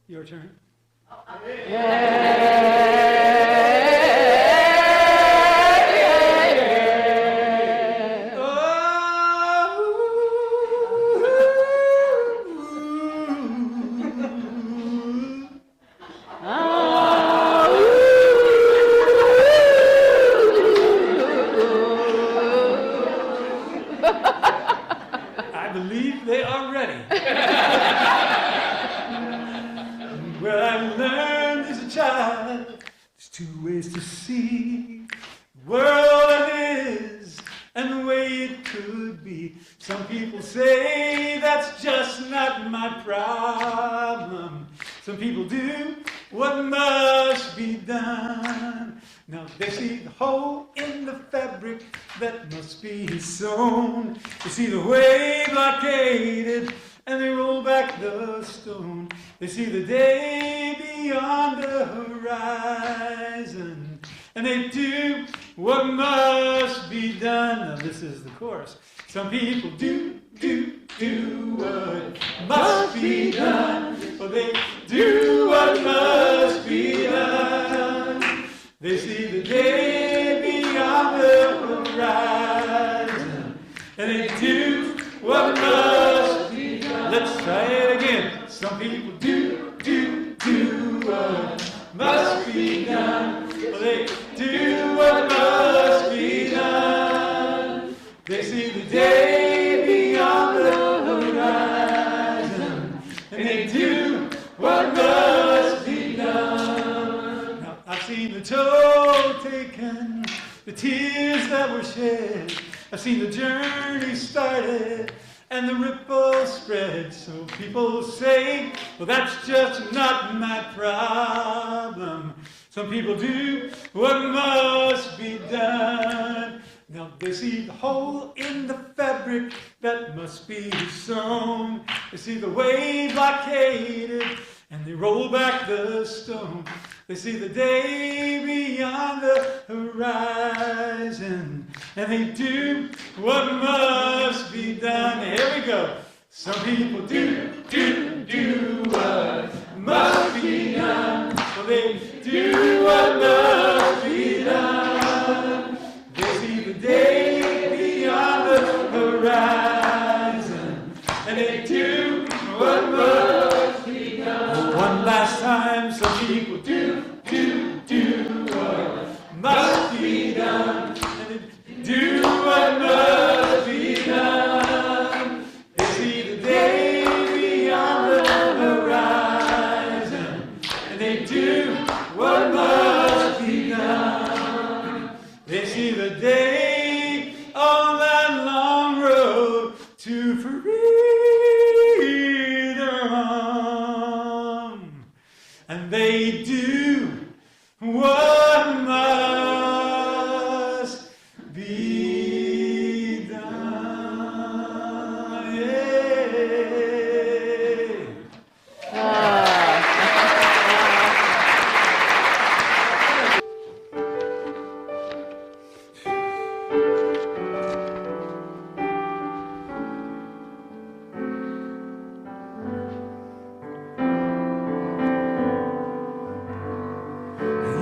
Your turn. I believe they are ready. Well, I learned as a child there's two ways to see the world as is and the way it could be. Some people say that's just not my problem. Some people do what must be done. Now they see the hole in the fabric that must be sewn. They see the way blockaded and they roll back the stone. They see the day beyond the horizon and they do what must be done. Now this is the chorus. Some people do what must be done. Well, they do what must be done. They see the day beyond the horizon and they do what must be done. Let's try it again. Some people do what must be done. Well, they do what must be done. They see the day beyond the horizon and they do what must be done. Now, I've seen the toll taken, the tears that were shed. I've seen the journey started and the ripple spread. So people say, well, that's just not my problem. Some people do what must be done. Now they see the hole in the fabric that must be sewn. They see the way blockaded and they roll back the stone. They see the day beyond the horizon and they do what must be done. Here we go. Some people do what must be done. Well, they do what must be done. They see the day beyond the horizon and they do what must be done. One last time, some people do what must be done and they do what must be done. They see the day beyond the horizon and they do what must be done. They see the day on that long road to freedom. And they do what must be done. Yeah.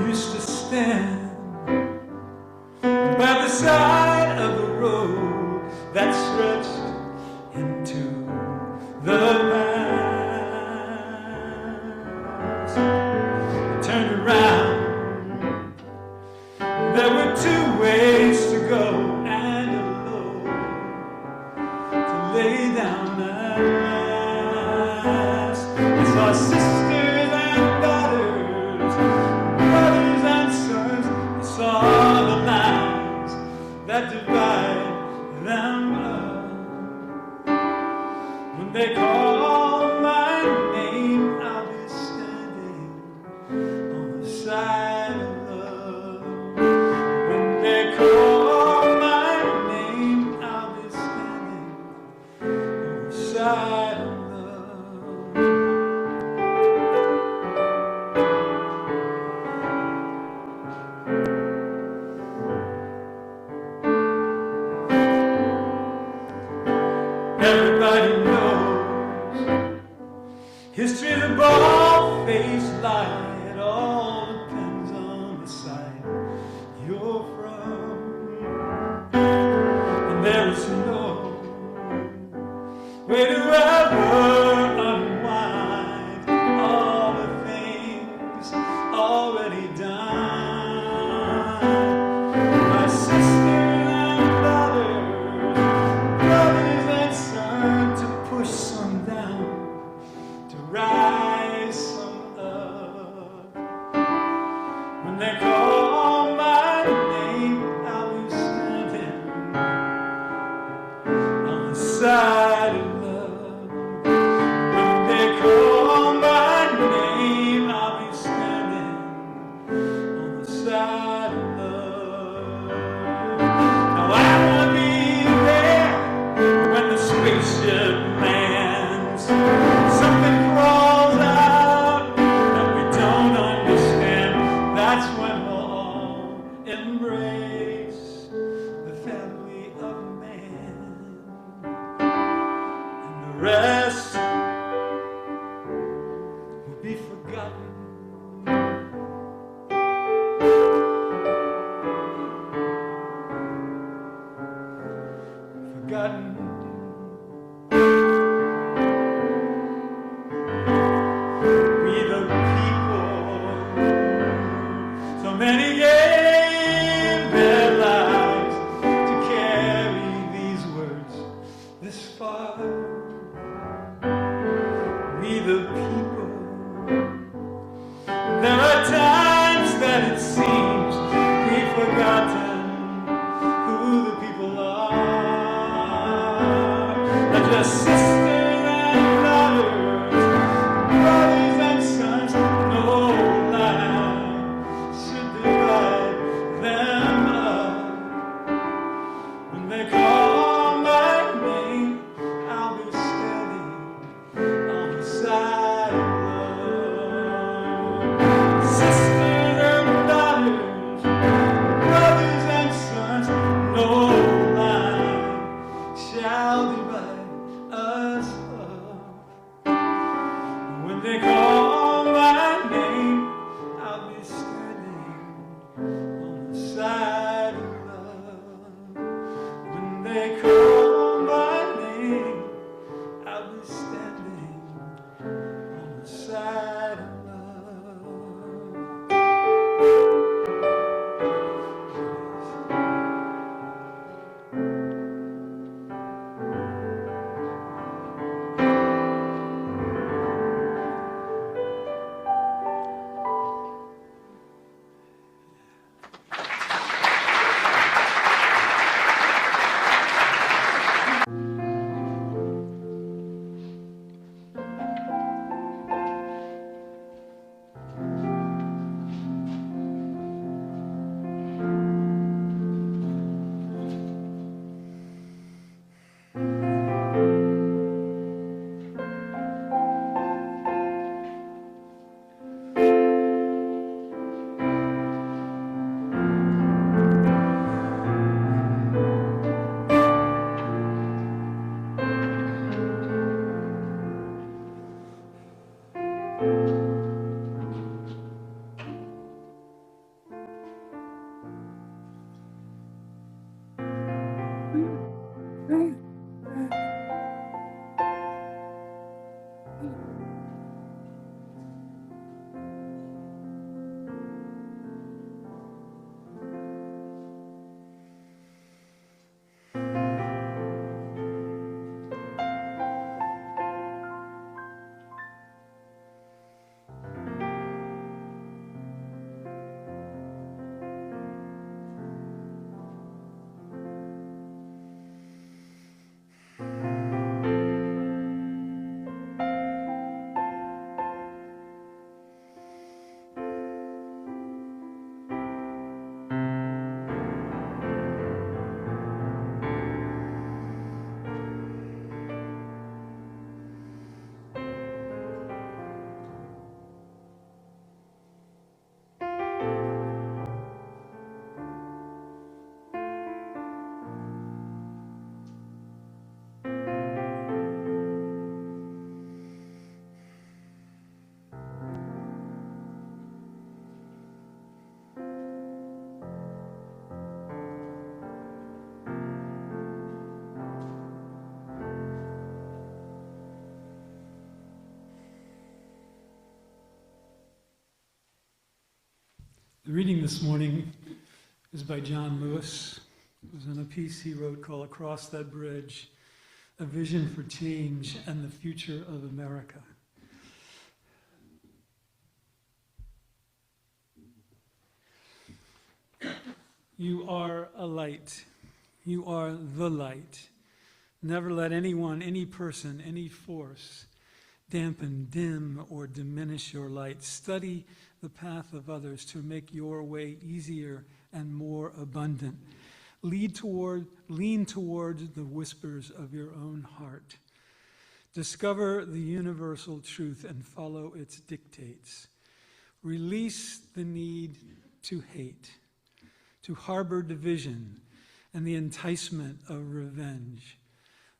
Used to stand by the side of the road that stretched into the past. I turned around, there were two ways to go and a load to lay down at last. I saw sisters and daughters, brothers and sons. I saw the lines that divide them up. When they call my name, I'll be standing on the side of love. When they call my name, I'll be standing on the side of love. History's a bald-faced lie. It all depends on the side you're from. And there is no way to ever unwind all the things already done. My sisters and brothers, brothers and sons, to push some down, to rise some up. When they call my name, I'll be standing on the side of love. When they call my name, I'll be standing on the side of love. Now I wanna be there when the spaceship lands. Something crawls out that we don't understand. That's when we'll all embrace the family of man. And the rest will be forgotten. Forgotten. We the people, so many gave their lives to carry these words this far. We the people, there are times that it seems we've forgotten who the people are. They're just sisters and daughters, brothers and sons. No lie should divide them up. When they call my name, I'll be standing on the side of love. Sisters and daughters, brothers and sons, no lie shall divide us up. The reading this morning is by John Lewis. It was in a piece he wrote called Across That Bridge, A Vision for Change and the Future of America. You are a light. You are the light. Never let anyone, any person, any force dampen, dim, or diminish your light. Study the path of others to make your way easier and more abundant. Lean toward the whispers of your own heart. Discover the universal truth and follow its dictates. Release the need to hate, to harbor division, and the enticement of revenge.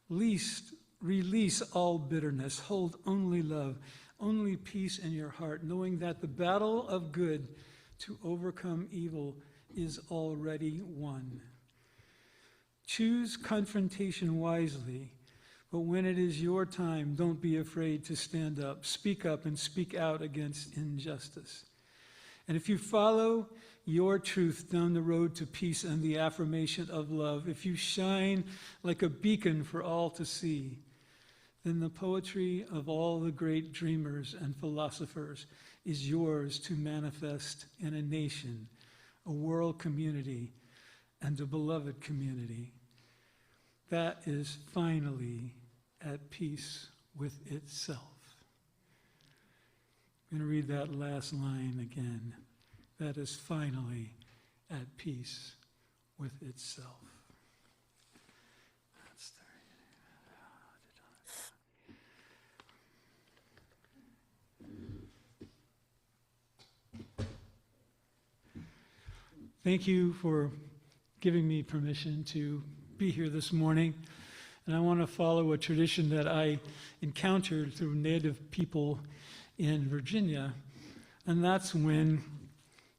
Release all bitterness, hold only love, only peace in your heart, knowing that the battle of good to overcome evil is already won. Choose confrontation wisely, but when it is your time, don't be afraid to stand up, and speak out against injustice. And if you follow your truth down the road to peace and the affirmation of love, if you shine like a beacon for all to see, then the poetry of all the great dreamers and philosophers is yours to manifest in a nation, a world community, and a beloved community that is finally at peace with itself. I'm going to read that last line again. That is finally at peace with itself. Thank you for giving me permission to be here this morning. And I want to follow a tradition that I encountered through Native people in Virginia. And that's when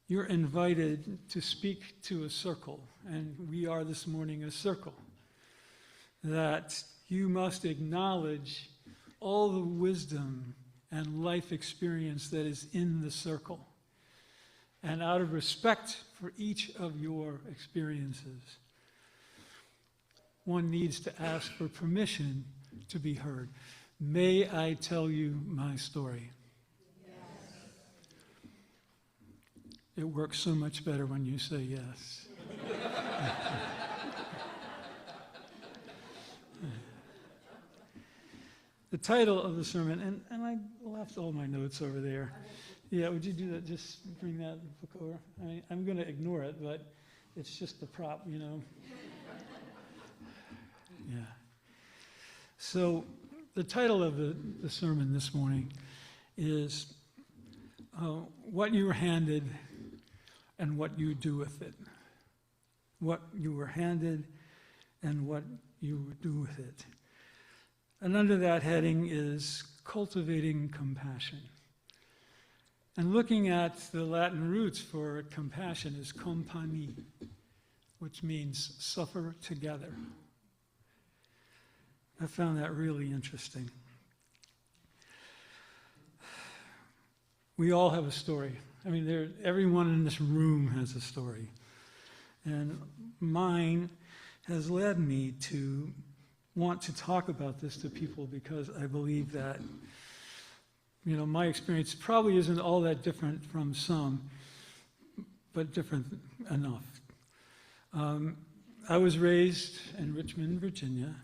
you're invited to speak to a circle. And we are this morning a circle. That you must acknowledge all the wisdom and life experience that is in the circle. And out of respect for each of your experiences, one needs to ask for permission to be heard. May I tell you my story? Yes. It works so much better when you say yes. The title of the sermon, and I left all my notes over there. Yeah, would you do that? Just bring that book over. I'm going to ignore it, but it's just the prop, you know. Yeah. So the title of the sermon this morning is What You Were Handed and What You Do With It. What you were handed and what you do with it. And under that heading is cultivating compassion. And looking at the Latin roots for compassion is compani, which means suffer together. I found that really interesting. We all have a story. I mean, everyone in this room has a story. And mine has led me to want to talk about this to people because I believe that, you know, my experience probably isn't all that different from some, but different enough. I was raised in Richmond, Virginia,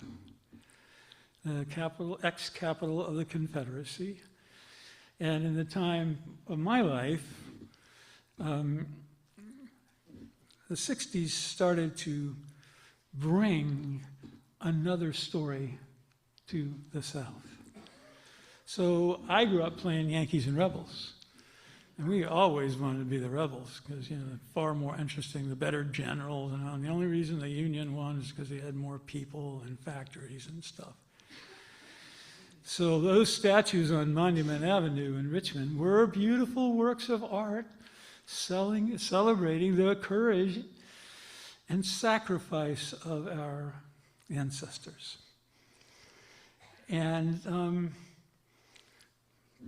the ex-capital of the Confederacy. And in the time of my life, the 60s started to bring another story to the South. So I grew up playing Yankees and Rebels. And we always wanted to be the rebels because, you know, far more interesting, the better generals. And the only reason the Union won is because they had more people and factories and stuff. So those statues on Monument Avenue in Richmond were beautiful works of art celebrating the courage and sacrifice of our ancestors. And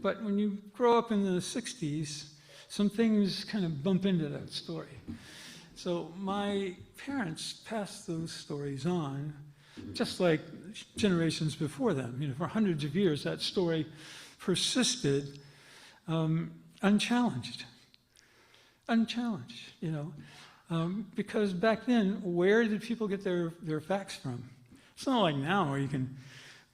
but when you grow up in the 60s, some things kind of bump into that story. So my parents passed those stories on, just like generations before them. You know, for hundreds of years, that story persisted unchallenged. Unchallenged, you know. Because back then, where did people get their facts from? It's not like now where you can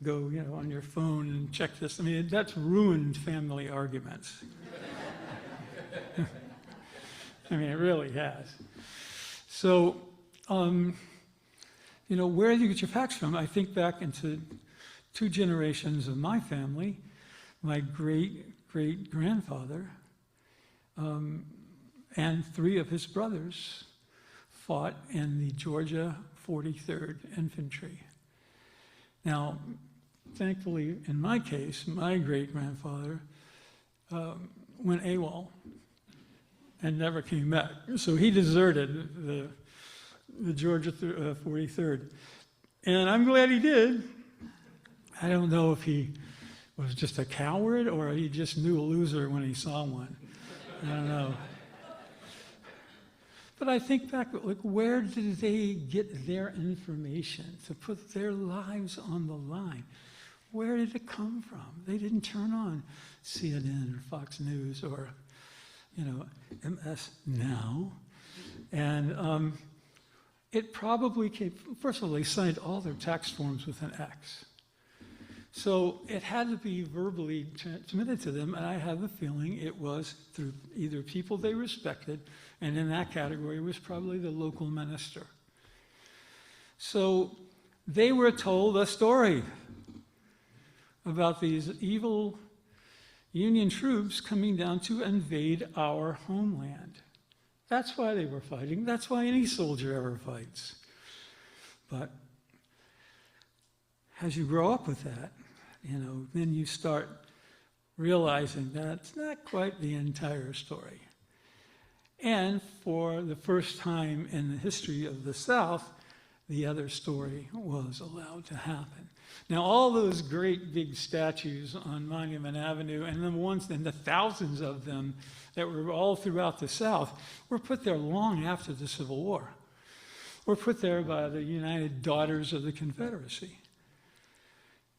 go, you know, on your phone and check this. I mean, that's ruined family arguments. I mean, it really has. So, you know, where do you get your facts from? I think back into 2 generations of my family. My great-great-grandfather and 3 of his brothers fought in the Georgia 43rd Infantry. Now, thankfully, in my case, my great-grandfather went AWOL and never came back. So he deserted the Georgia 43rd. And I'm glad he did. I don't know if he was just a coward or he just knew a loser when he saw one. I don't know. But I think back, like, where did they get their information to put their lives on the line? Where did it come from? They didn't turn on CNN or Fox News or, you know, MS Now. And it probably came, first of all, they signed all their tax forms with an X. So it had to be verbally transmitted to them, and I have a feeling it was through either people they respected, and in that category was probably the local minister. So they were told a story about these evil Union troops coming down to invade our homeland. That's why they were fighting. That's why any soldier ever fights. But as you grow up with that, you know, then you start realizing that's not quite the entire story. And for the first time in the history of the South, the other story was allowed to happen. Now, all those great big statues on Monument Avenue, and the ones, and the thousands of them that were all throughout the South, were put there long after the Civil War. Were put there by the United Daughters of the Confederacy.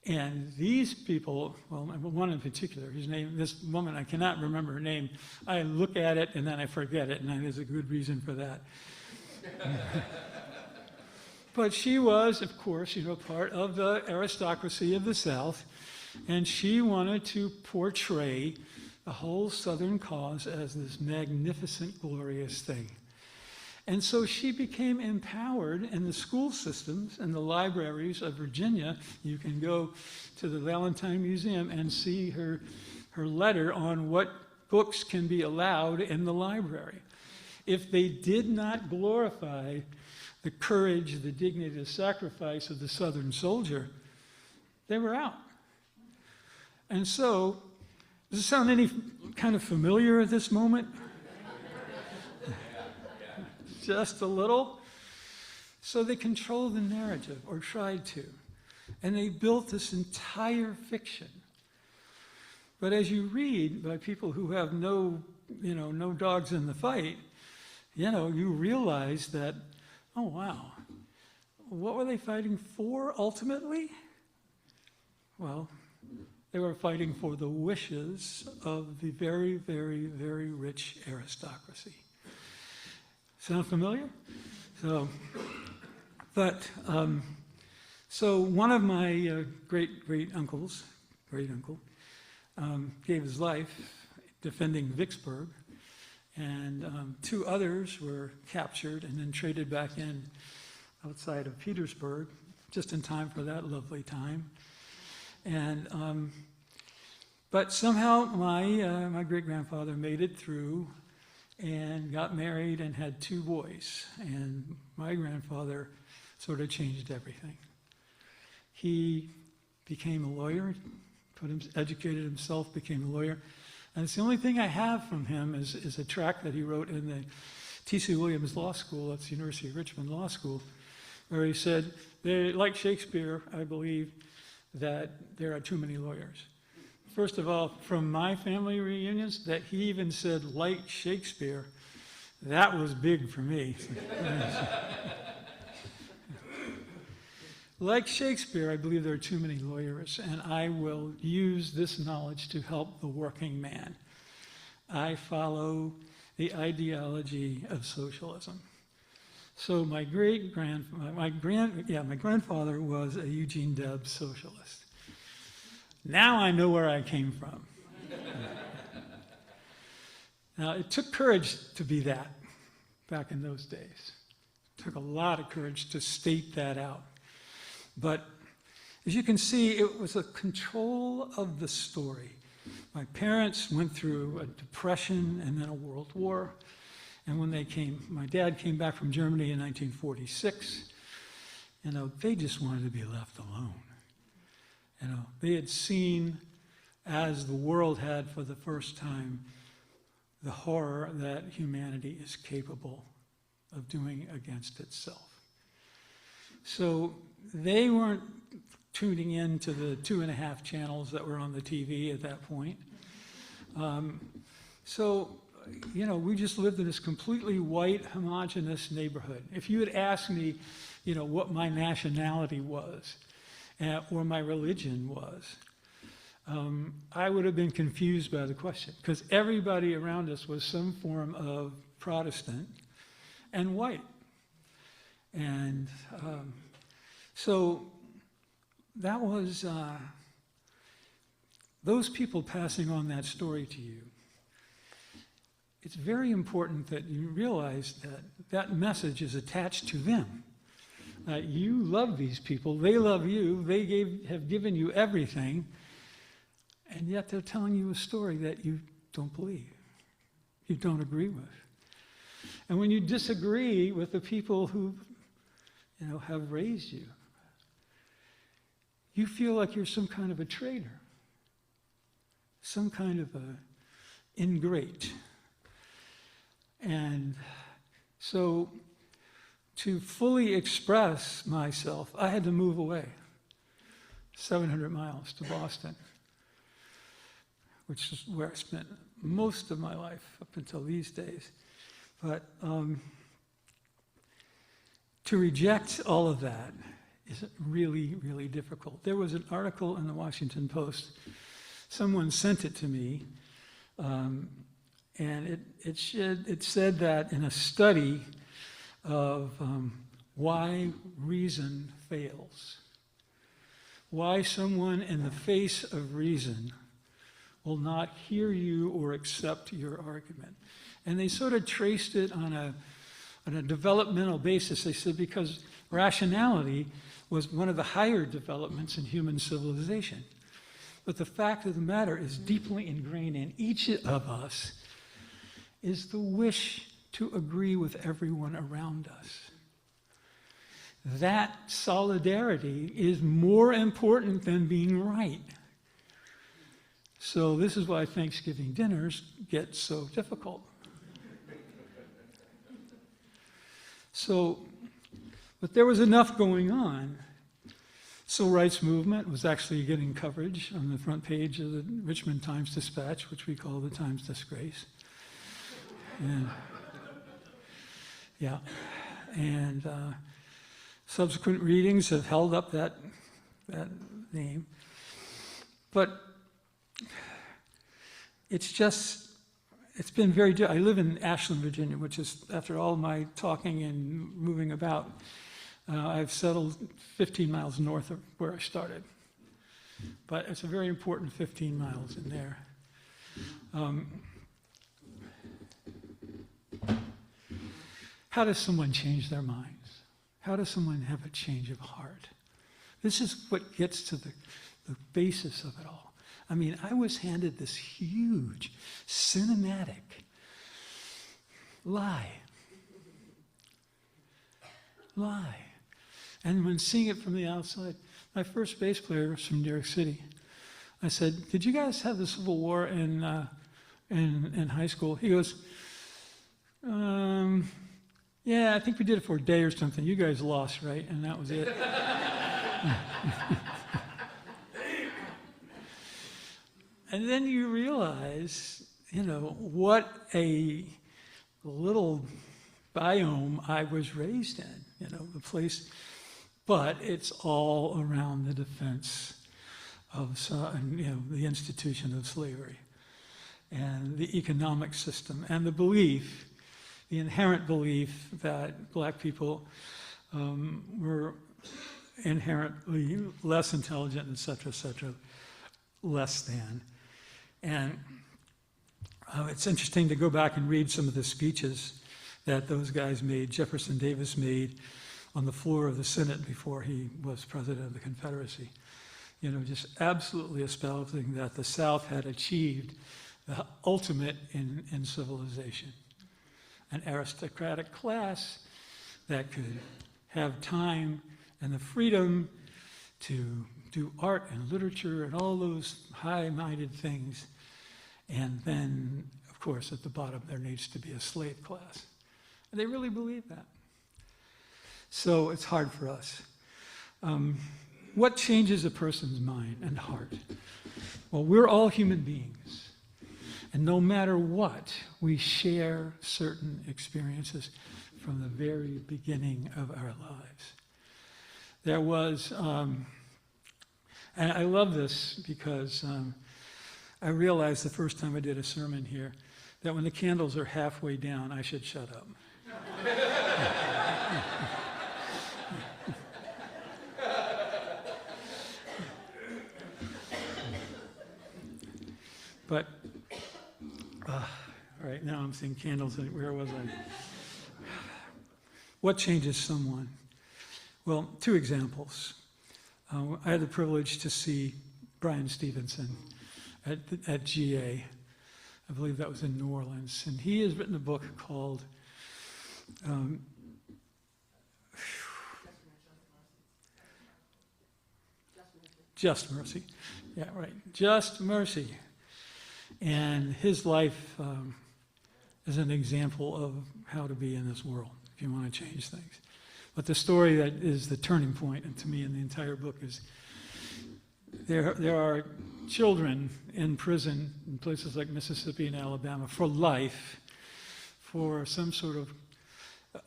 And these people, well, one in particular, his name, this woman, I cannot remember her name. I look at it and then I forget it, and there's a good reason for that. But she was, of course, you know, part of the aristocracy of the South, and she wanted to portray the whole Southern cause as this magnificent, glorious thing. And so she became empowered in the school systems and the libraries of Virginia. You can go to the Valentine Museum and see her letter on what books can be allowed in the library. If they did not glorify the courage, the dignity, the sacrifice of the Southern soldier, they were out. And so, does it sound any kind of familiar at this moment? Just a little. So they controlled the narrative, or tried to. And they built this entire fiction. But as you read by people who have no dogs in the fight, you know, you realize that, oh wow, what were they fighting for ultimately? Well, they were fighting for the wishes of the very, very, very rich aristocracy. Sound familiar? So one of my great-uncle gave his life defending Vicksburg, and 2 others were captured and then traded back in outside of Petersburg, just in time for that lovely time. And but somehow my great-grandfather made it through and got married and had 2 boys. And my grandfather sort of changed everything. He became a lawyer, educated himself, became a lawyer. And it's the only thing I have from him is a tract that he wrote in the T.C. Williams Law School, that's the University of Richmond Law School, where he said, like Shakespeare, I believe that there are too many lawyers. first of all, from my family reunions, that he even said, like Shakespeare, that was big for me. Like Shakespeare, I believe there are too many lawyers, and I will use this knowledge to help the working man. I follow the ideology of socialism. So my grandfather was a Eugene Debs socialist. Now I know where I came from. Now, it took courage to be that back in those days. It took a lot of courage to state that out. But as you can see, it was a control of the story. My parents went through a depression and then a world war. And when my dad came back from Germany in 1946, they just wanted to be left alone. They had seen, as the world had for the first time, the horror that humanity is capable of doing against itself. So they weren't tuning in to the 2.5 channels that were on the TV at that point. We just lived in this completely white, homogeneous neighborhood. If you had asked me, what my nationality was, or my religion was, I would have been confused by the question, because everybody around us was some form of Protestant and white. And so that was those people passing on that story to you. It's very important that you realize that that message is attached to them. You love these people, they love you, they have given you everything, and yet they're telling you a story that you don't believe, you don't agree with. And when you disagree with the people who have raised you, you feel like you're some kind of a traitor, some kind of a ingrate. And so to fully express myself, I had to move away 700 miles to Boston, which is where I spent most of my life up until these days. But to reject all of that is really, really difficult. There was an article in the Washington Post. Someone sent it to me, and it said that in a study of why reason fails, why someone in the face of reason will not hear you or accept your argument. And they sort of traced it on a developmental basis. They said because rationality was one of the higher developments in human civilization. But the fact of the matter is deeply ingrained in each of us is the wish to agree with everyone around us. That solidarity is more important than being right. So this is why Thanksgiving dinners get so difficult. But there was enough going on. Civil rights movement was actually getting coverage on the front page of the Richmond Times-Dispatch, which we call the Times Disgrace. And subsequent readings have held up that name. But it's been very difficult. I live in Ashland, Virginia, which is, after all my talking and moving about, I've settled 15 miles north of where I started. But it's a very important 15 miles in there. How does someone change their minds? How does someone have a change of heart? This is what gets to the basis of it all. I mean, I was handed this huge, cinematic lie. And when seeing it from the outside, my first bass player was from New York City. I said, "Did you guys have the Civil War in high school?" He goes, "Yeah, I think we did it for a day or something. You guys lost, right?" And that was it. And then you realize, what a little biome I was raised in, the place, but it's all around the defense of, the institution of slavery and the economic system and the belief, the inherent belief that black people were inherently less intelligent, et cetera, less than. And it's interesting to go back and read some of the speeches that those guys made, Jefferson Davis made on the floor of the Senate before he was president of the Confederacy. Just absolutely espousing that the South had achieved the ultimate in civilization. An aristocratic class that could have time and the freedom to do art and literature and all those high-minded things. And then, of course, at the bottom, there needs to be a slave class. And they really believe that. So it's hard for us. What changes a person's mind and heart? Well, we're all human beings. And no matter what, we share certain experiences from the very beginning of our lives. There was, and I love this because I realized the first time I did a sermon here that when the candles are halfway down, I should shut up. But, all right, now I'm seeing candles. Where was I? What changes someone? Well, two examples. I had the privilege to see Brian Stevenson at GA. I believe that was in New Orleans. And he has written a book called Just Mercy. Yeah, right. Just Mercy. And his life is an example of how to be in this world if you want to change things. But the story that is the turning point, and to me in the entire book, is there are children in prison in places like Mississippi and Alabama for life for some sort of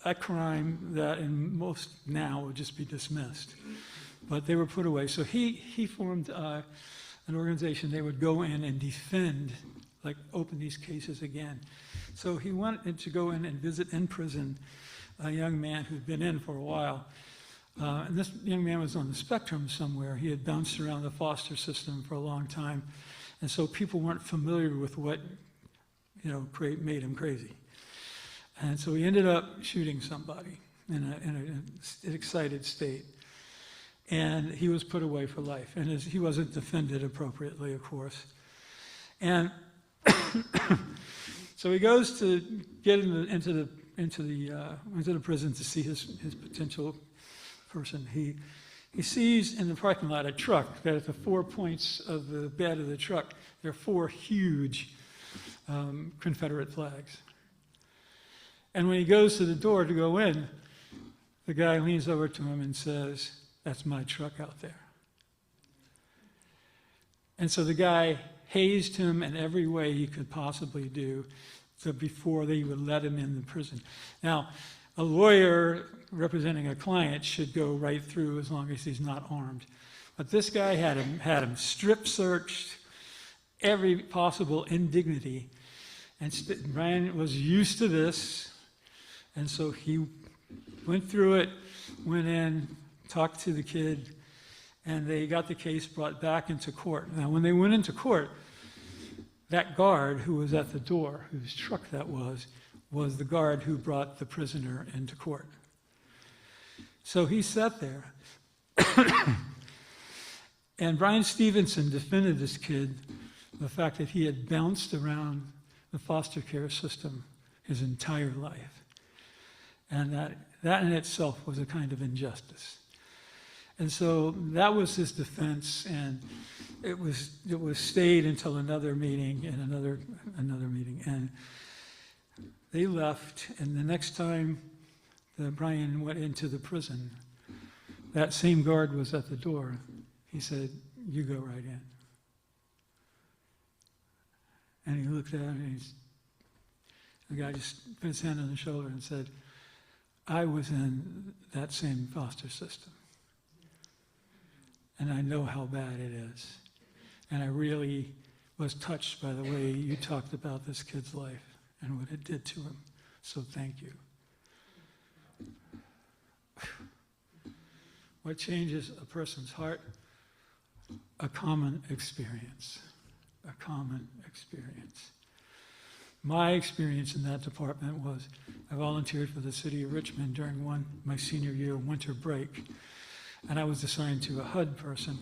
a crime that in most now would just be dismissed. But they were put away. So he formed an organization. They would go in and defend, like open these cases again. So he wanted to go in and visit in prison a young man who'd been in for a while. And this young man was on the spectrum somewhere. He had bounced around the foster system for a long time. And so people weren't familiar with what, made him crazy. And so he ended up shooting somebody in an excited state. And he was put away for life. And he wasn't defended appropriately, of course. And so he goes to get into the prison to see his potential person. He sees in the parking lot a truck that at the 4 points of the bed of the truck, there are 4 huge Confederate flags. And when he goes to the door to go in, the guy leans over to him and says, "That's my truck out there." And so the guy hazed him in every way he could possibly do before they would let him in the prison. Now, a lawyer representing a client should go right through as long as he's not armed. But this guy had him strip searched, every possible indignity. And Brian was used to this. And so he went through it, went in, talked to the kid, and they got the case brought back into court. Now, when they went into court, that guard who was at the door, whose truck that was the guard who brought the prisoner into court. So he sat there. And Brian Stevenson defended this kid, the fact that he had bounced around the foster care system his entire life. And that in itself was a kind of injustice. And so that was his defense, and it was stayed until another meeting and another meeting. And they left, and the next time that Brian went into the prison, that same guard was at the door. He said, "You go right in." And he looked at him, and the guy just put his hand on the shoulder and said, I was in that same foster system. And I know how bad it is. And I really was touched by the way you talked about this kid's life and what it did to him. So thank you. What changes a person's heart? A common experience. A common experience. My experience in that department was I volunteered for the city of Richmond during my senior year winter break. And I was assigned to a HUD person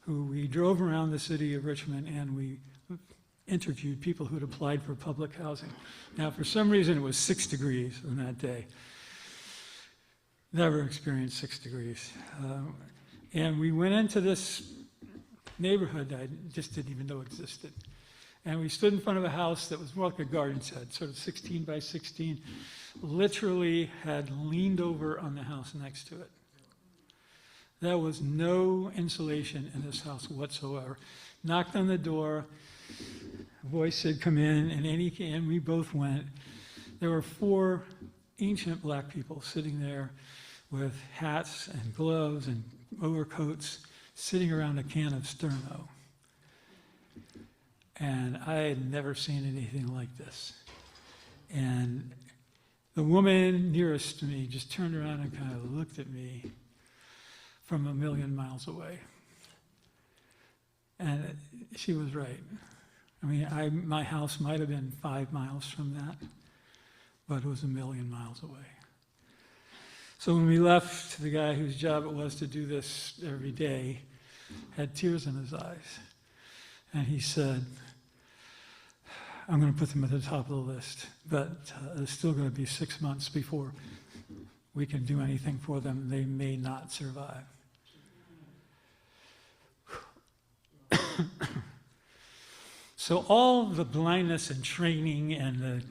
who we drove around the city of Richmond and we interviewed people who had applied for public housing. Now, for some reason, it was 6 degrees on that day. Never experienced 6 degrees. And we went into this neighborhood that I just didn't even know existed. And we stood in front of a house that was more like a garden shed, sort of 16 by 16, literally had leaned over on the house next to it. There was no insulation in this house whatsoever. Knocked on the door, a voice said, come in, and we both went. There were 4 ancient black people sitting there with hats and gloves and overcoats, sitting around a can of Sterno. And I had never seen anything like this. And the woman nearest to me just turned around and kind of looked at me from a million miles away. And she was right. I mean, my house might have been 5 miles from that, but it was a million miles away. So when we left, the guy whose job it was to do this every day had tears in his eyes. And he said, I'm going to put them at the top of the list, but it's still going to be 6 months before we can do anything for them. They may not survive. So all the blindness and training and the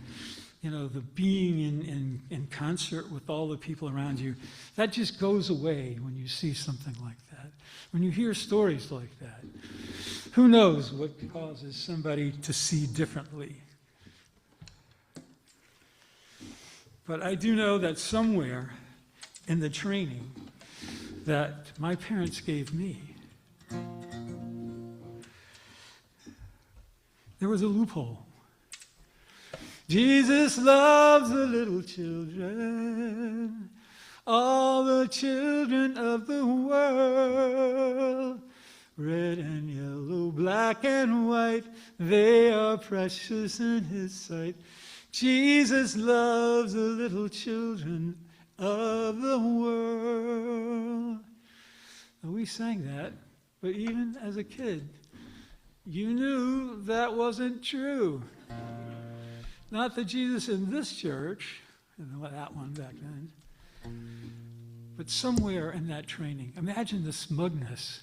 being in concert with all the people around you, that just goes away when you see something like that. When you hear stories like that, who knows what causes somebody to see differently. But I do know that somewhere in the training that my parents gave me, there was a loophole. Jesus loves the little children, all the children of the world. Red and yellow, black and white, they are precious in his sight. Jesus loves the little children of the world. And we sang that, but even as a kid, you knew that wasn't true. Not that Jesus in this church, and that one back then, but somewhere in that training. Imagine the smugness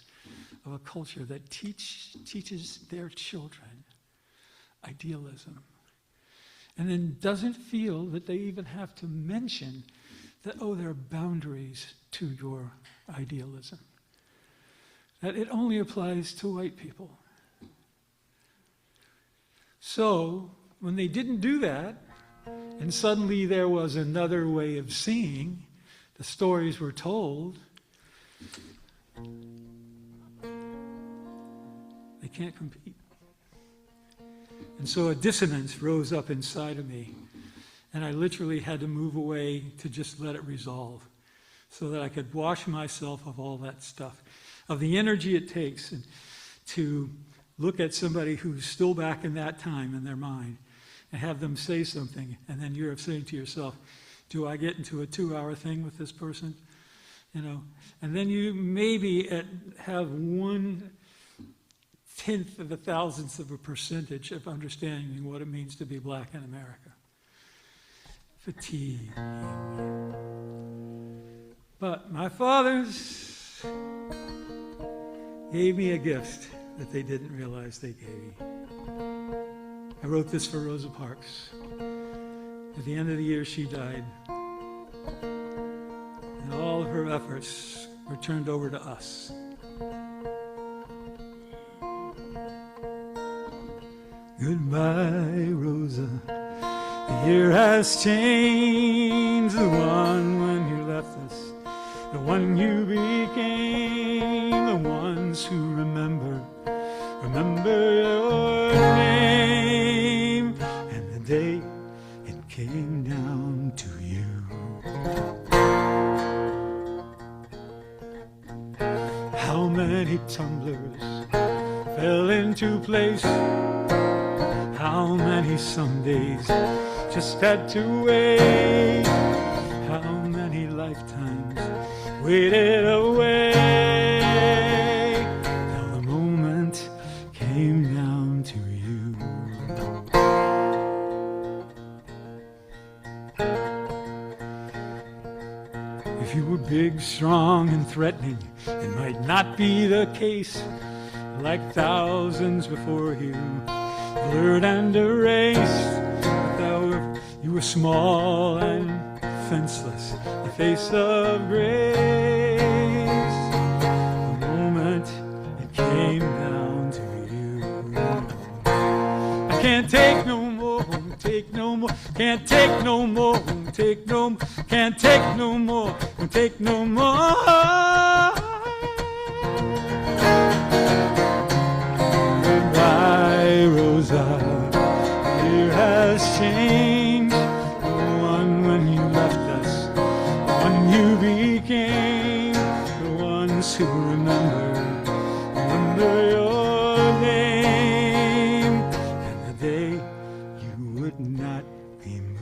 of a culture that teaches their children idealism, and then doesn't feel that they even have to mention that, there are boundaries to your idealism, that it only applies to white people. So, when they didn't do that, and suddenly there was another way of seeing, the stories were told, they can't compete. And so a dissonance rose up inside of me, and I literally had to move away to just let it resolve so that I could wash myself of all that stuff, of the energy it takes to look at somebody who's still back in that time in their mind and have them say something, and then you're saying to yourself, do I get into a 2-hour thing with this person? And then you maybe have 1/10 of a thousandth of a percentage of understanding what it means to be black in America. Fatigue. But my fathers gave me a gift that they didn't realize they gave me. I wrote this for Rosa Parks. At the end of the year, she died. And all of her efforts were turned over to us. Goodbye, Rosa. The year has changed. The one when you left us, the one you became, the ones who remember your name, and the day it came down to you. How many tumblers fell into place? How many Sundays just had to wait? How many lifetimes waited away till the moment came down to you? If you were big, strong, and threatening, it might not be the case. Like thousands before you, blurred and erased, but you were small and defenseless, the face of grace. The moment it came down to you. I can't take no more, won't take no more, can't take no more, won't take no more, can't take no more, won't take no more. Goodbye, Rosa, the year has changed. The one when you left us, the one you became, the ones who remember your name, and the day you would not be moved.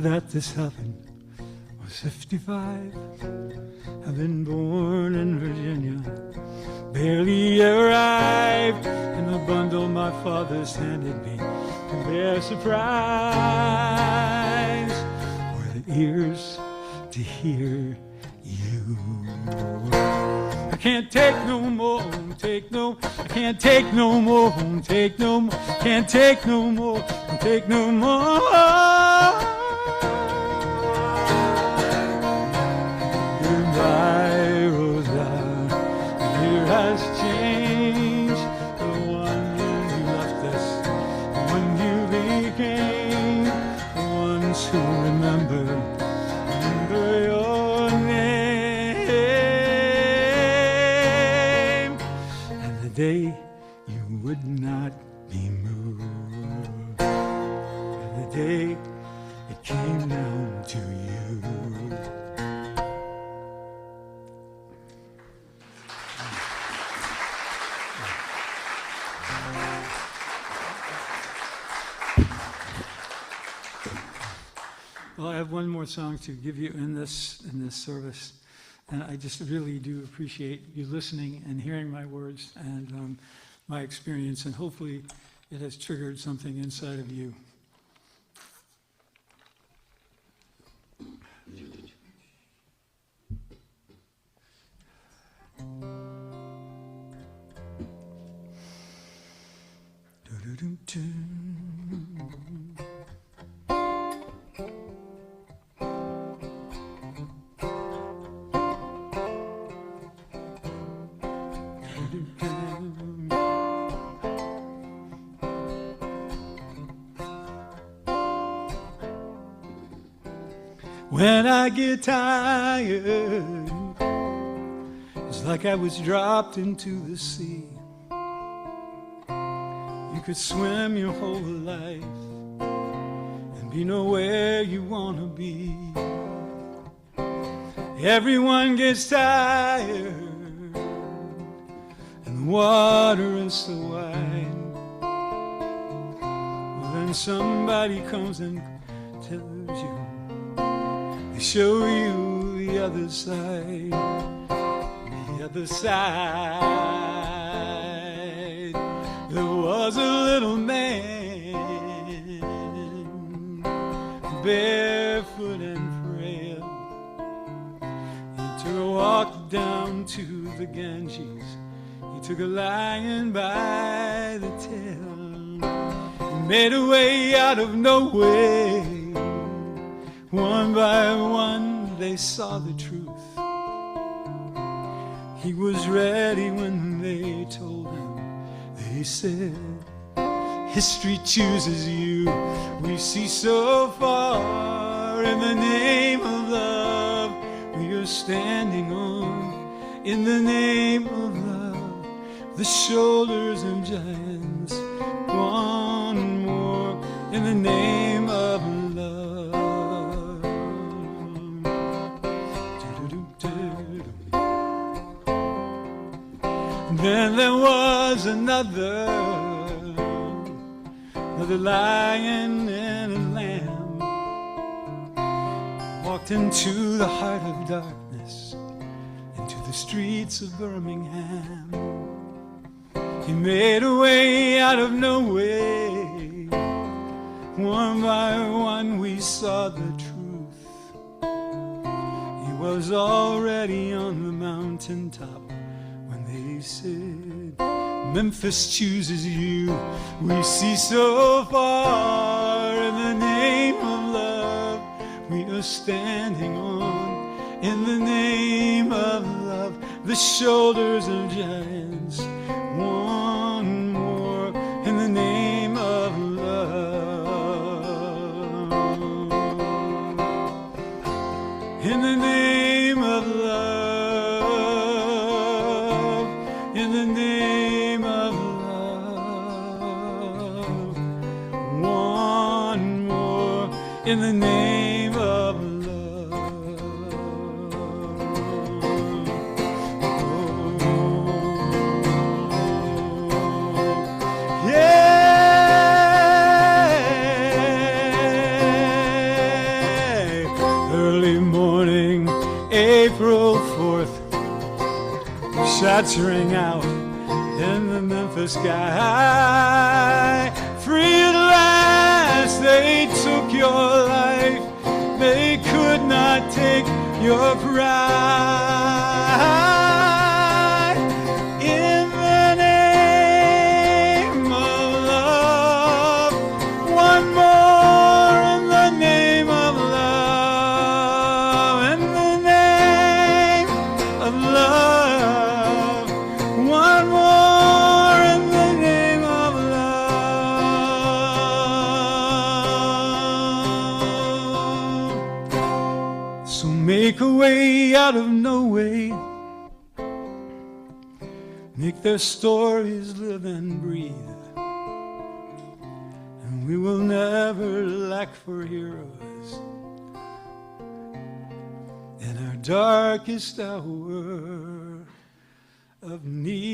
That this happened was 55. I've been born in Virginia, barely arrived in the bundle my father's handed me to their surprise. Were the ears to hear you. I can't take no more, won't take no, I can't take no more, won't take no more, can't take no more, won't take no more. Goodbye, Rosa, the year has changed. The one when you left us, the one you became, the ones who remember your name, and the day you would not be moved, and the day it came down to you. Well, I have one more song to give you in this service, and I just really do appreciate you listening and hearing my words and my experience, and hopefully it has triggered something inside of you. When I get tired, it's like I was dropped into the sea. You could swim your whole life and be nowhere you want to be. Everyone gets tired, and the water is so wide. Well, then somebody comes and tells you, they show you the other side. The other side, there was a little man, barefoot and frail. He took a walk down to the Ganges. He took a lion by the tail. He made a way out of no way. One by one they saw the truth. He was ready when they told him. They said, history chooses you. We see so far. In the name of love we are standing on. In the name of love, the shoulders of giants. One more in the name of love. Then there was another lion and a lamb, walked into the heart of darkness, into the streets of Birmingham. He made a way out of no way. One by one we saw the truth. He was already on the mountaintop. They said, Memphis chooses you. We see so far. In the name of love we are standing on. In the name of love, the shoulders of giants. One more in the name of love. In the name of love. In the name of love, one more in the name of love. Oh, yeah. Early morning, April 4th. Shots ring out in the Memphis sky. Free at last, they took your life. They could not take your pride. In the name of love, one more in the name of love. In the name of love. One more in the name of love. So make a way out of no way. Make their stories live and breathe. And we will never lack for heroes in our darkest hour of need.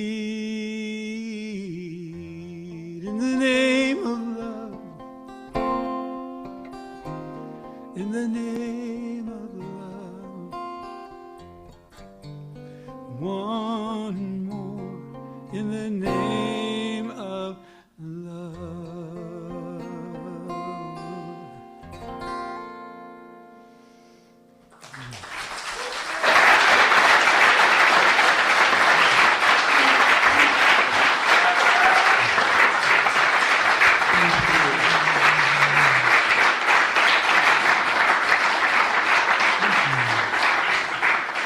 In the name of love, in the name of love, one more in the name